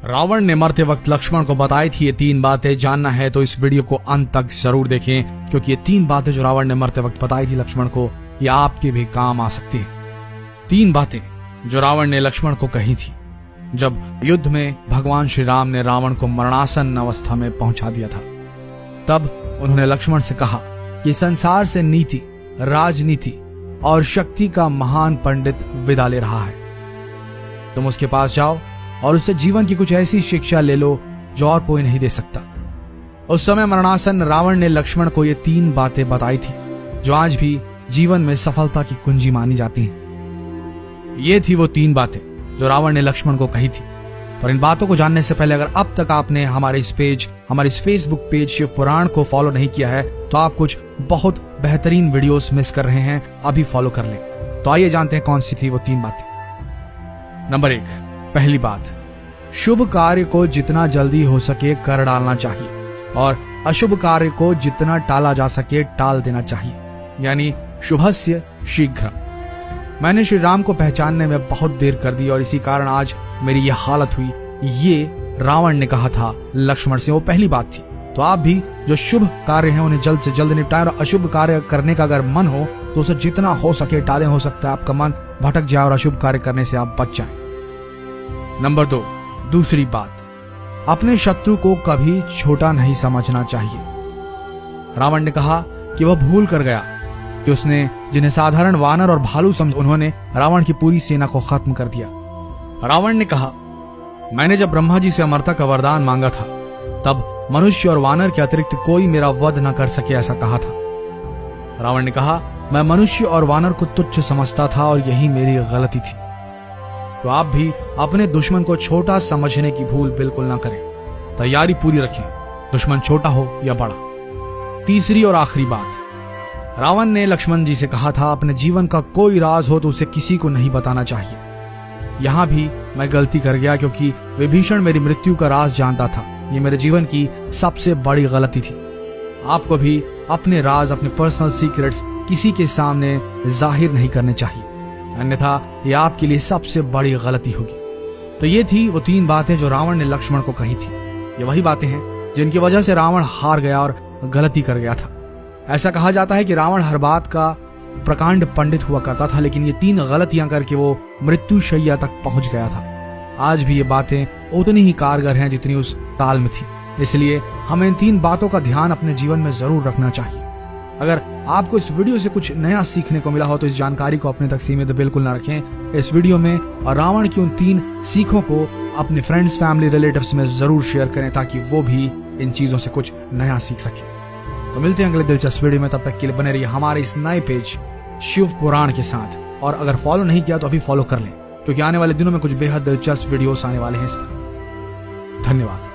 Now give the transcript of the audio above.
रावण ने मरते वक्त लक्ष्मण को बताई थी ये 3 बातें। जानना है तो इस वीडियो को अंत तक जरूर देखें, क्योंकि ये 3 बातें जो रावण ने मरते वक्त बताई थी लक्ष्मण को, ये आपके भी काम आ सकती है। 3 बातें जो रावण ने लक्ष्मण को कही थी जब युद्ध में भगवान श्री राम ने रावण को मरणासन अवस्था में पहुंचा दिया था। तब उन्होंने लक्ष्मण से कहा कि संसार से नीति, राजनीति और शक्ति का महान पंडित विदा ले रहा है। तुम उसके पास जाओ और उससे जीवन की कुछ ऐसी शिक्षा ले लो जो और कोई नहीं दे सकता। उस समय मरणासन रावण ने लक्ष्मण को ये 3 बातें बताई थी जो आज भी जीवन में सफलता की कुंजी मानी जाती हैं। ये थी वो 3 बातें जो रावण ने लक्ष्मण को कही थी। पर इन बातों को जानने से पहले अगर अब तक आपने हमारे इस फेसबुक पेज शिव पुराण को फॉलो नहीं किया है तो आप कुछ बहुत बेहतरीन वीडियोस मिस कर रहे हैं, अभी फॉलो कर लें। तो आइए जानते हैं कौन सी थी वो 3 बातें। नंबर 1, पहली बात, शुभ कार्य को जितना जल्दी हो सके कर डालना चाहिए और अशुभ कार्य को जितना टाला जा सके टाल देना चाहिए, यानी शुभस्य शीघ्र। मैंने श्री राम को पहचानने में बहुत देर कर दी और इसी कारण आज मेरी यह हालत हुई। ये रावण ने कहा था लक्ष्मण से, वो पहली बात थी। तो आप भी जो शुभ कार्य हैं उन्हें जल्द से जल्द निपटाएं और अशुभ कार्य करने का अगर मन हो तो उसे जितना हो सके टालें। हो सकता है आपका मन भटक जाए और अशुभ कार्य करने से आप बच जाएं। नंबर 2, दूसरी बात, अपने शत्रु को कभी छोटा नहीं समझना चाहिए। रावण ने कहा कि वह भूल कर गया कि उसने जिन्हें साधारण वानर और भालू समझ, उन्होंने रावण की पूरी सेना को खत्म कर दिया। रावण ने कहा, मैंने जब ब्रह्मा जी से अमरता का वरदान मांगा था तब मनुष्य और वानर के अतिरिक्त कोई मेरा वध न कर सके, ऐसा कहा था। रावण ने कहा, मैं मनुष्य और वानर को तुच्छ समझता था और यही मेरी गलती थी। तो आप भी अपने दुश्मन को छोटा समझने की भूल बिल्कुल ना करें। तैयारी पूरी रखें, दुश्मन छोटा हो या बड़ा। तीसरी और आखिरी बात, रावण ने लक्ष्मण जी से कहा था अपने जीवन का कोई राज हो तो उसे किसी को नहीं बताना चाहिए। यहां भी मैं गलती कर गया क्योंकि विभीषण मेरी मृत्यु का राज जानता था। ये मेरे जीवन की सबसे बड़ी गलती थी। आपको भी अपने राज, अपने पर्सनल सीक्रेट्स किसी के सामने जाहिर नहीं करने चाहिए, अन्यथा ये आपके लिए सबसे बड़ी गलती होगी। तो ये थी वो 3 बातें जो रावण ने लक्ष्मण को कही थी। ये वही बातें हैं जिनकी वजह से रावण हार गया और गलती कर गया था। ऐसा कहा जाता है कि रावण हर बात का प्रकांड पंडित हुआ करता था, लेकिन ये 3 गलतियां करके वो मृत्यु शैया तक पहुंच गया था। आज भी ये बातें उतनी ही कारगर हैं जितनी उस काल में थी। इसलिए हमें इन 3 बातों का ध्यान अपने जीवन में जरूर रखना चाहिए। अगर आपको इस वीडियो से कुछ नया सीखने को मिला हो तो इस जानकारी को अपने तक सीमित बिल्कुल ना रखें। इस वीडियो में और रावण की उन 3 सीखों को अपने फ्रेंड्स, फैमिली, रिलेटिव्स में जरूर शेयर करें ताकि वो भी इन चीजों से कुछ नया सीख सके। तो मिलते हैं अगले दिलचस्प वीडियो में, तब तक के लिए बने रहिए हमारे इस नए पेज शिव पुराण के साथ। और अगर फॉलो नहीं किया तो अभी फॉलो कर लें, क्योंकि आने वाले दिनों में कुछ बेहद दिलचस्प वीडियोस आने वाले हैं इस पर। धन्यवाद।